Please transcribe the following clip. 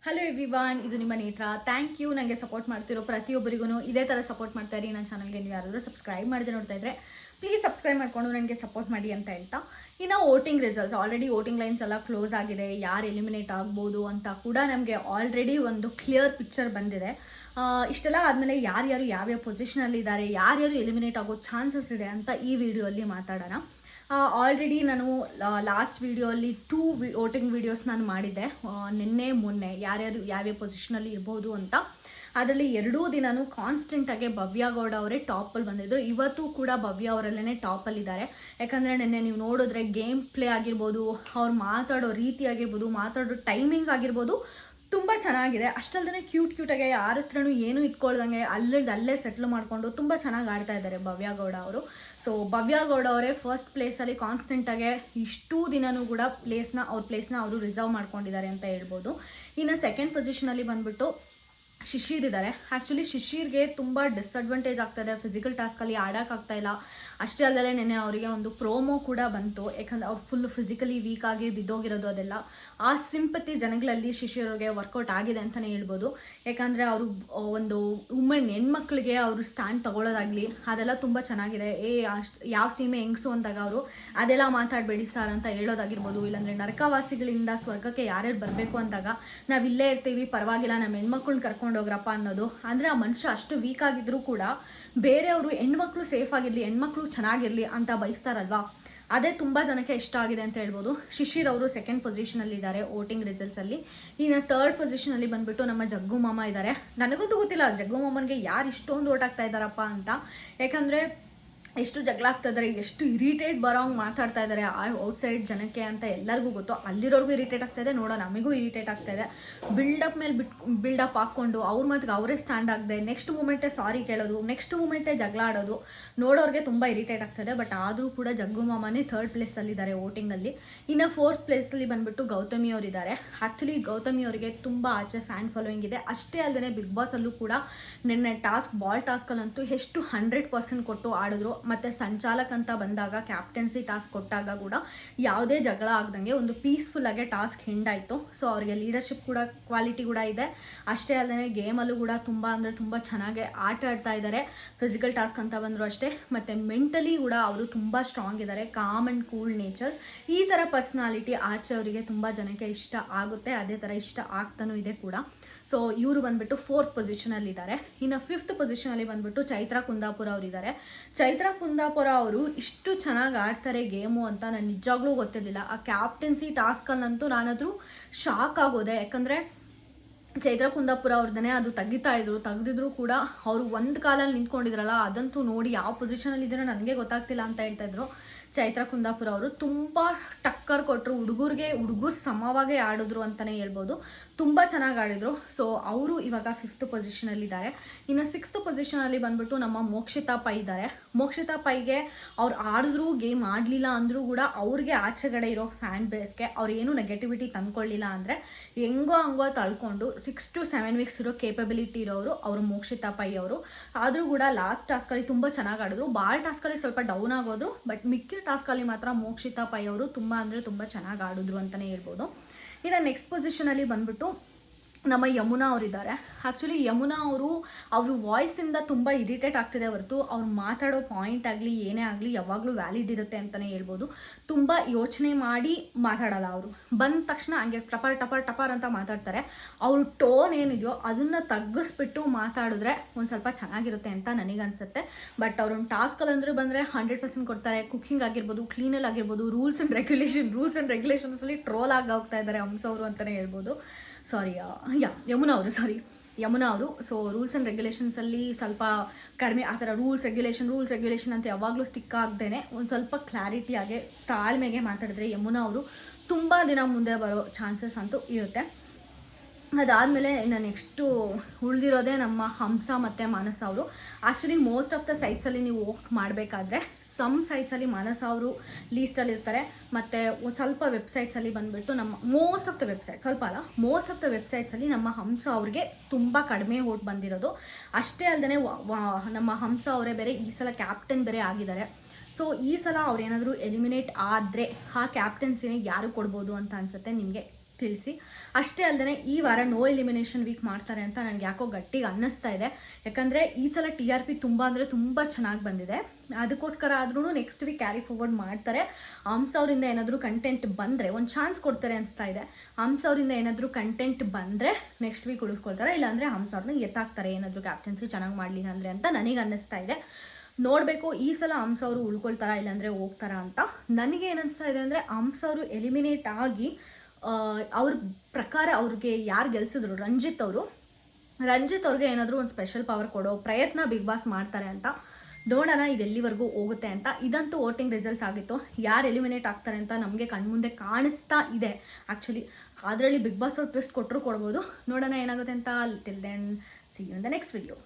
Hello everyone, ಇದು ನಿಮ್ಮ ನೇತ್ರ. ಥ್ಯಾಂಕ್ ಯು ನನಗೆ ಸಪೋರ್ಟ್ ಮಾಡ್ತಿರೋ ಪ್ರತಿಯೊಬ್ಬರಿಗೂ ಇದೇ ಥರ ಸಪೋರ್ಟ್ ಮಾಡ್ತಾ ಇರಿ. ನನ್ನ ಚಾನಲ್ಗೆ ನೀವು ಯಾರಾದರೂ ಸಬ್ಸ್ಕ್ರೈಬ್ ಮಾಡಿದೆ ನೋಡ್ತಾ ಇದ್ದರೆ ಪ್ಲೀಸ್ ಸಬ್ಸ್ಕ್ರೈಬ್ ಮಾಡಿಕೊಂಡು ನನಗೆ ಸಪೋರ್ಟ್ ಮಾಡಿ ಅಂತ ಹೇಳ್ತಾ, ಇನ್ನು voting results already voting lines ಎಲ್ಲ ಕ್ಲೋಸ್ ಆಗಿದೆ. ಯಾರು ಎಲಿಮಿನೇಟ್ ಆಗ್ಬೋದು ಅಂತ ಕೂಡ ನಮಗೆ ಆಲ್ರೆಡಿ ಒಂದು ಕ್ಲಿಯರ್ ಪಿಕ್ಚರ್ ಬಂದಿದೆ. ಇಷ್ಟೆಲ್ಲ ಆದಮೇಲೆ ಯಾರ್ಯಾರು ಯಾವ್ಯಾವ ಪೊಸಿಷನಲ್ಲಿ ಇದ್ದಾರೆ, ಯಾರ್ಯಾರು ಎಲಿಮಿನೇಟ್ ಆಗೋ ಚಾನ್ಸಸ್ ಇದೆ ಅಂತ ಈ ವಿಡಿಯೋಲ್ಲಿ ಮಾತಾಡೋಣ. ಆಲ್ರೆಡಿ ನಾನು ಲಾಸ್ಟ್ ವಿಡಿಯೋಲ್ಲಿ 2 ವೋಟಿಂಗ್ ವಿಡಿಯೋಸ್ ನಾನು ಮಾಡಿದ್ದೆ, ನಿನ್ನೆ ಮೊನ್ನೆ ಯಾರ್ಯಾರು ಯಾವ್ಯಾವ ಪೊಸಿಷನಲ್ಲಿ ಇರ್ಬೋದು ಅಂತ. ಅದರಲ್ಲಿ 2 ದಿನವೂ ಕಾನ್ಸ್ಟೆಂಟಾಗಿ ಭವ್ಯ ಗೌಡ ಅವರೇ ಟಾಪಲ್ಲಿ ಬಂದಿದ್ದರು. ಇವತ್ತು ಕೂಡ ಭವ್ಯ ಅವರಲ್ಲೇ ಟಾಪಲ್ಲಿದ್ದಾರೆ. ಯಾಕಂದರೆ ನಿನ್ನೆ ನೀವು ನೋಡಿದ್ರೆ ಗೇಮ್ ಪ್ಲೇ ಆಗಿರ್ಬೋದು, ಅವ್ರು ಮಾತಾಡೋ ರೀತಿ ಆಗಿರ್ಬೋದು, ಮಾತಾಡೋ ಟೈಮಿಂಗ್ ಆಗಿರ್ಬೋದು, ತುಂಬ ಚೆನ್ನಾಗಿದೆ. ಅಷ್ಟಲ್ಲದೆ ಕ್ಯೂಟಾಗಿ ಯಾರ ಹತ್ರನೂ ಏನೂ ಇಟ್ಕೊಳ್ದಂಗೆ ಅಲ್ಲೇ ಸೆಟ್ಲ್ ಮಾಡಿಕೊಂಡು ತುಂಬ ಚೆನ್ನಾಗಿ ಆಡ್ತಾ ಇದ್ದಾರೆ ಭವ್ಯ ಗೌಡ ಅವರು. ಸೊ ಭವ್ಯ ಗೌಡ ಅವರೇ ಫಸ್ಟ್ ಪ್ಲೇಸಲ್ಲಿ ಕಾನ್ಸ್ಟೆಂಟಾಗೆ ಇಷ್ಟೂ ದಿನವೂ ಕೂಡ ಅವ್ರ ಪ್ಲೇಸ್ನ ಅವರು ರಿಸರ್ವ್ ಮಾಡ್ಕೊಂಡಿದ್ದಾರೆ ಅಂತ ಹೇಳ್ಬೋದು. ಇನ್ನು ಸೆಕೆಂಡ್ ಪೊಸಿಷನಲ್ಲಿ ಬಂದುಬಿಟ್ಟು ಶಿಶಿರ್ ಇದ್ದಾರೆ. ಆ್ಯಕ್ಚುಲಿ ಶಿಶಿರ್ಗೆ ತುಂಬ ಡಿಸ್ಅಡ್ವಾಂಟೇಜ್ ಆಗ್ತಾಯಿದೆ, ಫಿಸಿಕಲ್ ಟಾಸ್ಕಲ್ಲಿ ಆಡೋಕ್ಕಾಗ್ತಾಯಿಲ್ಲ. ಅಷ್ಟೇ ಅಲ್ಲದೆ ನೆನ್ನೆ ಅವರಿಗೆ ಒಂದು ಪ್ರೋಮೋ ಕೂಡ ಬಂತು, ಯಾಕಂದರೆ ಅವ್ರು ಫುಲ್ ಫಿಸಿಕಲಿ ವೀಕ್ ಆಗಿ ಬಿದ್ದೋಗಿರೋದು. ಅದೆಲ್ಲ ಆ ಸಿಂಪತಿ ಜನಗಳಲ್ಲಿ ಶಿಶಿರ್ಗೆ ವರ್ಕೌಟ್ ಆಗಿದೆ ಅಂತಲೇ ಹೇಳ್ಬೋದು. ಯಾಕಂದರೆ ಅವರು ಒಂದು ಹೆಣ್ಮಕ್ಳಿಗೆ ಅವರು ಸ್ಟ್ಯಾಂಡ್ ತೊಗೊಳ್ಳೋದಾಗಲಿ ಅದೆಲ್ಲ ತುಂಬ ಚೆನ್ನಾಗಿದೆ. ಯಾವ ಸೀಮೆ ಹೆಂಗಸು ಅಂದಾಗ ಅವರು ಅದೆಲ್ಲ ಮಾತಾಡಬೇಡಿ ಸರ್ ಅಂತ ಹೇಳೋದಾಗಿರ್ಬೋದು. ಇಲ್ಲಾಂದರೆ ನರಕವಾಸಿಗಳಿಂದ ಸ್ವರ್ಗಕ್ಕೆ ಯಾರ್ಯಾರು ಬರಬೇಕು ಅಂದಾಗ ನಾವು ಇಲ್ಲೇ ಇರ್ತೀವಿ, ಪರವಾಗಿಲ್ಲ, ನಮ್ಮ ಹೆಣ್ಮಕ್ಳನ್ನ ಕರ್ಕೊಂಡು ಹೋಗ್ರಪ್ಪ ಅನ್ನೋದು. ಅಂದರೆ ಆ ಮನುಷ್ಯ ಅಷ್ಟು ವೀಕ್ ಆಗಿದ್ರೂ ಕೂಡ ಬೇರೆಯವರು ಹೆಣ್ಮಕ್ಳು ಸೇಫ್ ಆಗಿರಲಿ, ಹೆಣ್ಮಕ್ಳು ಚೆನ್ನಾಗಿರಲಿ ಅಂತ ಬಯಸ್ತಾರಲ್ವಾ, ಅದೇ ತುಂಬ ಜನಕ್ಕೆ ಇಷ್ಟ ಆಗಿದೆ ಅಂತ ಹೇಳ್ಬೋದು. ಶಿಶಿರ್ ಅವರು ಸೆಕೆಂಡ್ ಪೊಸಿಷನಲ್ಲಿದ್ದಾರೆ ವೋಟಿಂಗ್ ರಿಸಲ್ಟ್ಸಲ್ಲಿ. ಇನ್ನು ಥರ್ಡ್ ಪೊಸಿಷನಲ್ಲಿ ಬಂದುಬಿಟ್ಟು ನಮ್ಮ ಜಗ್ಗು ಮಾಮ ಇದ್ದಾರೆ. ನನಗಂತೂ ಗೊತ್ತಿಲ್ಲ ಜಗ್ಗು ಮಾಮನಿಗೆ ಯಾರು ಇಷ್ಟೊಂದು ಓಟ್ ಆಗ್ತಾ ಇದ್ದಾರಪ್ಪ ಅಂತ. ಯಾಕಂದರೆ ಎಷ್ಟು ಜಗಳ ಆಗ್ತಾ ಇದ್ದಾರೆ, ಎಷ್ಟು ಇರಿಟೇಟ್ ಬರೋಂಗೆ ಮಾತಾಡ್ತಾ ಇದ್ದಾರೆ ಔಟ್ಸೈಡ್ ಜನಕ್ಕೆ ಅಂತ ಎಲ್ಲರಿಗೂ ಗೊತ್ತು. ಅಲ್ಲಿರೋರ್ಗೂ ಇರಿಟೇಟ್ ಆಗ್ತಾಯಿದೆ, ನೋಡೋ ನಮಗೂ ಇರಿಟೇಟ್ ಆಗ್ತಾಯಿದೆ. ಬಿಲ್ಡಪ್ ಮೇಲೆ ಬಿಲ್ಡಪ್ ಹಾಕ್ಕೊಂಡು ಅವ್ರ ಮಾತಿಗೆ ಅವರೇ ಸ್ಟ್ಯಾಂಡ್ ಆಗದೆ ನೆಕ್ಸ್ಟ್ ಮೂಮೆಂಟೇ ಸಾರಿ ಕೇಳೋದು, ನೆಕ್ಸ್ಟ್ ಮೂಮೆಂಟೇ ಜಗಳ ಆಡೋದು ನೋಡೋರಿಗೆ ತುಂಬ ಇರಿಟೇಟ್ ಆಗ್ತಾಯಿದೆ. ಬಟ್ ಆದರೂ ಕೂಡ ಜಗ್ಗು ಮಾಮನೇ ಥರ್ಡ್ ಪ್ಲೇಸಲ್ಲಿದ್ದಾರೆ ವೋಟಿಂಗಲ್ಲಿ. ಇನ್ನು ಫೋರ್ತ್ ಪ್ಲೇಸಲ್ಲಿ ಬಂದುಬಿಟ್ಟು ಗೌತಮಿ ಅವರಿದ್ದಾರೆ. ಆ್ಯಕ್ಚುಲಿ ಗೌತಮಿ ಅವರಿಗೆ ತುಂಬ ಆಚೆ ಫ್ಯಾನ್ ಫಾಲೋಯಿಂಗ್ ಇದೆ. ಅಷ್ಟೇ ಅಲ್ಲದೆ ಬಿಗ್ ಬಾಸಲ್ಲೂ ಕೂಡ ನಿನ್ನೆ ಬಾಲ್ ಟಾಸ್ಕಲ್ಲಂತೂ ಎಷ್ಟು 100% ಕೊಟ್ಟು ಆಡಿದ್ರು. ಮತ್ತು ಸಂಚಾಲಕ ಅಂತ ಬಂದಾಗ ಕ್ಯಾಪ್ಟನ್ಸಿ ಟಾಸ್ಕ್ ಕೊಟ್ಟಾಗ ಕೂಡ ಯಾವುದೇ ಜಗಳ ಆಗ್ದಂಗೆ ಒಂದು ಪೀಸ್ಫುಲ್ಲಾಗೆ ಟಾಸ್ಕ್ ಎಂಡಾಯಿತು. ಸೊ ಅವರಿಗೆ ಲೀಡರ್ಶಿಪ್ ಕೂಡ ಕ್ವಾಲಿಟಿ ಕೂಡ ಇದೆ. ಅಷ್ಟೇ ಅಲ್ಲದೆ ಗೇಮಲ್ಲೂ ಕೂಡ ತುಂಬ ಅಂದರೆ ತುಂಬ ಚೆನ್ನಾಗಿ ಆಟ ಆಡ್ತಾ ಇದ್ದಾರೆ. ಫಿಸಿಕಲ್ ಟಾಸ್ಕ್ ಅಂತ ಬಂದರು ಅಷ್ಟೇ, ಮತ್ತು ಮೆಂಟಲಿ ಕೂಡ ಅವರು ತುಂಬ ಸ್ಟ್ರಾಂಗ್ ಇದ್ದಾರೆ. ಕಾಮ್ ಆ್ಯಂಡ್ ಕೂಲ್ ನೇಚರ್, ಈ ಥರ ಪರ್ಸ್ನಾಲಿಟಿ ಆಚೆ ಅವರಿಗೆ ತುಂಬ ಜನಕ್ಕೆ ಇಷ್ಟ ಆಗುತ್ತೆ. ಅದೇ ಥರ ಇಷ್ಟ ಆಗ್ತಾನೂ ಇದೆ ಕೂಡ. ಸೊ ಇವರು ಬಂದುಬಿಟ್ಟು ಫೋರ್ತ್ ಪೊಸಿಷನಲ್ಲಿದ್ದಾರೆ. ಇನ್ನು ಫಿಫ್ತ್ ಪೊಸಿಷನಲ್ಲಿ ಬಂದುಬಿಟ್ಟು ಚೈತ್ರಾ ಕುಂದಾಪುರ ಅವರಿದ್ದಾರೆ. ಚೈತ್ರಾ ಕುಂದಾಪುರ ಅವರು ಇಷ್ಟು ಚೆನ್ನಾಗಿ ಆಡ್ತಾರೆ ಗೇಮು ಅಂತ ನಾನು ನಿಜವಾಗ್ಲೂ ಗೊತ್ತಿರಲಿಲ್ಲ. ಆ ಕ್ಯಾಪ್ಟನ್ಸಿ ಟಾಸ್ಕಲ್ಲಂತೂ ನಾನಾದರೂ ಶಾಕ್ ಆಗೋದೆ. ಯಾಕಂದರೆ ಚೈತ್ರಾ ಕುಂದಾಪುರ ಅವ್ರದ್ದನೇ ಅದು ತೆಗೆದಿದ್ರು ಕೂಡ ಅವರು ಒಂದು ಕಾಲಲ್ಲಿ ನಿಂತ್ಕೊಂಡಿದ್ರಲ್ಲ, ಅದಂತೂ ನೋಡಿ ಯಾವ ಪೊಸಿಷನಲ್ಲಿದ್ದೀರೋ ನನಗೆ ಗೊತ್ತಾಗ್ತಿಲ್ಲ ಅಂತ ಹೇಳ್ತಾಯಿದ್ರು. ಚೈತ್ರಾ ಕುಂದಾಪುರ ಅವರು ತುಂಬ ಟಕ್ಕರ್ ಕೊಟ್ಟರು, ಹುಡುಗರು ಸಮವಾಗೇ ಆಡಿದ್ರು ಅಂತಲೇ ಹೇಳ್ಬೋದು. ತುಂಬ ಚೆನ್ನಾಗಿ ಆಡಿದರು. ಸೊ ಅವರು ಇವಾಗ ಫಿಫ್ತ್ ಪೊಸಿಷನಲ್ಲಿದ್ದಾರೆ. ಇನ್ನು ಸಿಕ್ಸ್ತ್ ಪೊಸಿಷನಲ್ಲಿ ಬಂದುಬಿಟ್ಟು ನಮ್ಮ ಮೋಕ್ಷಿತಾ ಪೈ ಇದ್ದಾರೆ. ಮೋಕ್ಷಿತಾ ಪೈಗೆ ಅವ್ರು ಆಡಿದ್ರು ಗೇಮ್ ಆಡಲಿಲ್ಲ ಅಂದರೂ ಕೂಡ ಅವ್ರಿಗೆ ಆಚೆಗಡೆ ಇರೋ ಫ್ಯಾನ್ ಬೇಸ್ಗೆ ಅವ್ರು ಏನೂ ನೆಗೆಟಿವಿಟಿ ತಂದ್ಕೊಳ್ಳಿಲ್ಲ. ಅಂದರೆ ಹೆಂಗೋ ತಳ್ಕೊಂಡು 6 to 7 ವೀಕ್ಸ್ ಇರೋ ಕೇಪಬಿಲಿಟಿ ಇರೋರು ಅವರು ಮೋಕ್ಷಿತಾ ಪೈ ಅವರು. ಆದರೂ ಕೂಡ ಲಾಸ್ಟ್ ಟಾಸ್ಕಲ್ಲಿ ತುಂಬ ಚೆನ್ನಾಗಿ ಆಡಿದ್ರು. ಬಾಲ್ ಟಾಸ್ಕಲ್ಲಿ ಸ್ವಲ್ಪ ಡೌನ್ ಆಗೋದ್ರು, ಬಟ್ ಮಿಕ್ಕಿದ ಟಾಸ್ಕಲ್ಲಿ ಮಾತ್ರ ಮೋಕ್ಷಿತಾ ಪೈ ಅವರು ತುಂಬ ಅಂದರೆ ತುಂಬ ಚೆನ್ನಾಗಿ ಆಡಿದ್ರು ಅಂತಲೇ ಹೇಳ್ಬೋದು. ಇನ್ನು ನೆಕ್ಸ್ಟ್ ಪೊಸಿಷನಲ್ಲಿ ಬಂದುಬಿಟ್ಟು ನಮ್ಮ ಯಮುನಾ ಅವರಿದ್ದಾರೆ. ಆ್ಯಕ್ಚುಲಿ ಯಮುನಾ ಅವರು ವಾಯ್ಸಿಂದ ತುಂಬ ಇರಿಟೇಟ್ ಆಗ್ತಿದೆ ಹೊರತು ಅವ್ರು ಮಾತಾಡೋ ಪಾಯಿಂಟ್ ಆಗಲಿ ಏನೇ ಆಗಲಿ ಯಾವಾಗಲೂ ವ್ಯಾಲಿಡ್ ಇರುತ್ತೆ ಅಂತಲೇ ಹೇಳ್ಬೋದು. ತುಂಬ ಯೋಚನೆ ಮಾಡಿ ಮಾತಾಡಲ್ಲ ಅವರು. ಬಂದ ತಕ್ಷಣ ಹಂಗೆ ಟಪರ್ ಅಂತ ಮಾತಾಡ್ತಾರೆ. ಅವ್ರ ಟೋನ್ ಏನಿದೆಯೋ ಅದನ್ನು ತಗ್ಗಿಸ್ಬಿಟ್ಟು ಮಾತಾಡಿದ್ರೆ ಒಂದು ಸ್ವಲ್ಪ ಚೆನ್ನಾಗಿರುತ್ತೆ ಅಂತ ನನಗನ್ಸುತ್ತೆ. ಬಟ್ ಅವ್ರೊಂದು ಟಾಸ್ಕಲ್ಲಂದ್ರೆ ಬಂದರೆ 100% ಕೊಡ್ತಾರೆ. ಕುಕ್ಕಿಂಗ್ ಆಗಿರ್ಬೋದು, ಕ್ಲೀನಲ್ಲಿ ಆಗಿರ್ಬೋದು, ರೂಲ್ಸ್ ಆ್ಯಂಡ್ ರೆಗ್ಯುಲೇಷನ್ಸಲ್ಲಿ ಟ್ರೋಲ್ ಆಗಿ ಹೋಗ್ತಾ ಇದ್ದಾರೆ ಹಂಸವರು ಅಂತಲೇ ಹೇಳ್ಬೋದು. ಯಮುನಾ ಅವರು. ಸೊ ರೂಲ್ಸ್ ಆ್ಯಂಡ್ ರೆಗ್ಯುಲೇಷನ್ಸಲ್ಲಿ ಸ್ವಲ್ಪ ಕಡಿಮೆ, ಆ ಥರ ರೂಲ್ಸ್ ರೆಗ್ಯುಲೇಷನ್ ಅಂತ ಯಾವಾಗಲೂ ಸ್ಟಿಕ್ ಆಗದೇನೆ ಒಂದು ಸ್ವಲ್ಪ ಕ್ಲಾರಿಟಿಯಾಗಿ ತಾಳ್ಮೆಗೆ ಮಾತಾಡಿದ್ರೆ ಯಮುನಾ ಅವರು ತುಂಬ ದಿನ ಮುಂದೆ ಬರೋ ಚಾನ್ಸಸ್ ಅಂತೂ ಇರುತ್ತೆ. ಅದಾದಮೇಲೆ ಇನ್ನು ನೆಕ್ಸ್ಟು ಉಳಿದಿರೋದೇ ನಮ್ಮ ಹಂಸ ಮತ್ತು ಮಾನಸ ಅವರು. ಆ್ಯಕ್ಚುಲಿ ಮೋಸ್ಟ್ ಆಫ್ ದ ಸೈಟ್ಸಲ್ಲಿ ನೀವು ವೋಟ್ ಮಾಡಬೇಕಾದ್ರೆ ಸಮ್ ಸೈಟ್ಸಲ್ಲಿ ಮಾನಸ ಅವರು ಲೀಸ್ಟಲ್ಲಿರ್ತಾರೆ. ಮತ್ತು ಸ್ವಲ್ಪ ವೆಬ್ಸೈಟ್ಸಲ್ಲಿ ಬಂದುಬಿಟ್ಟು ನಮ್ಮ ಮೋಸ್ಟ್ ಆಫ್ ದ ವೆಬ್ಸೈಟ್ಸಲ್ಲಿ ನಮ್ಮ ಹಂಸ ಅವ್ರಿಗೆ ತುಂಬ ಕಡಿಮೆ ವೋಟ್ ಬಂದಿರೋದು. ಅಷ್ಟೇ ಅಲ್ಲದೆ ನಮ್ಮ ಹಂಸ ಅವರೇ ಬೇರೆ ಈ ಸಲ ಕ್ಯಾಪ್ಟನ್ ಬೇರೆ ಆಗಿದ್ದಾರೆ. ಸೊ ಈ ಸಲ ಅವ್ರೇನಾದರೂ ಎಲಿಮಿನೇಟ್ ಆದರೆ ಆ ಕ್ಯಾಪ್ಟನ್ಸಿನ ಯಾರು ಕೊಡ್ಬೋದು ಅಂತ ಅನಿಸುತ್ತೆ ನಿಮಗೆ? ತಿಳಿಸಿ. ಅಷ್ಟೇ ಅಲ್ಲದೆ ಈ ವಾರ ನೋ ಎಲಿಮಿನೇಷನ್ ವೀಕ್ ಮಾಡ್ತಾರೆ ಅಂತ ನನಗೆ ಯಾಕೋ ಗಟ್ಟಿಗೆ ಅನ್ನಿಸ್ತಾ ಇದೆ. ಯಾಕಂದರೆ ಈ ಸಲ TRP ತುಂಬ ಅಂದರೆ ತುಂಬ ಚೆನ್ನಾಗಿ ಬಂದಿದೆ. ಅದಕ್ಕೋಸ್ಕರ ಆದ್ರೂ ನೆಕ್ಸ್ಟ್ ವೀಕ್ ಕ್ಯಾರಿ ಫಾರ್ವರ್ಡ್ ಮಾಡ್ತಾರೆ. ಹಂಸ ಅವರಿಂದ ಏನಾದರೂ ಕಂಟೆಂಟ್ ಬಂದರೆ ಒಂದು ಚಾನ್ಸ್ ಕೊಡ್ತಾರೆ ಅನಿಸ್ತಾ ಇದೆ. ಹಂಸ ಅವರಿಂದ ಏನಾದರೂ ಕಂಟೆಂಟ್ ಬಂದರೆ ನೆಕ್ಸ್ಟ್ ವೀಕ್ ಉಳಿಸ್ಕೊಳ್ತಾರೆ, ಇಲ್ಲಾಂದರೆ ಹಂಸ ಅವ್ರನ್ನ ಎತ್ತಾಕ್ತಾರೆ ಏನಾದರೂ ಕ್ಯಾಪ್ಟನ್ಸಿ ಚೆನ್ನಾಗಿ ಮಾಡಲಿಲ್ಲ ಅಂದರೆ ಅಂತ ನನಗೆ ಅನ್ನಿಸ್ತಾ ಇದೆ. ನೋಡಬೇಕು ಈ ಸಲ ಹಂಸ ಅವರು ಉಳ್ಕೊಳ್ತಾರಾ ಇಲ್ಲಾಂದರೆ ಹೋಗ್ತಾರಾ ಅಂತ. ನನಗೆ ಏನನ್ನಿಸ್ತಾ ಇದೆ ಅಂದರೆ ಹಂಸ ಅವರು ಎಲಿಮಿನೇಟ್ ಆಗಿ ಅವ್ರ ಪ್ರಕಾರ ಅವ್ರಿಗೆ ಯಾರು ಗೆಲ್ಸಿದ್ರು ರಂಜಿತ್ ಅವ್ರಿಗೆ ಏನಾದರೂ ಒಂದು ಸ್ಪೆಷಲ್ ಪವರ್ ಕೊಡೋ ಪ್ರಯತ್ನ ಬಿಗ್ ಬಾಸ್ ಮಾಡ್ತಾರೆ ಅಂತ. ನೋಡೋಣ ಇದು ಎಲ್ಲಿವರೆಗೂ ಹೋಗುತ್ತೆ ಅಂತ. ಇದಂತೂ ವೋಟಿಂಗ್ ರಿಸಲ್ಟ್ಸ್ ಆಗಿತ್ತು. ಯಾರು ಎಲಿಮಿನೇಟ್ ಆಗ್ತಾರೆ ಅಂತ ನಮಗೆ ಕಣ್ಮುಂದೆ ಕಾಣಿಸ್ತಾ ಇದೆ ಆ್ಯಕ್ಚುಲಿ. ಅದರಲ್ಲಿ ಬಿಗ್ ಬಾಸ್ ಅವ್ರು ಟ್ವಿಸ್ಟ್ ಕೊಟ್ಟರು ಕೊಡ್ಬೋದು. ನೋಡೋಣ ಏನಾಗುತ್ತೆ ಅಂತ. Till then see you in the next video.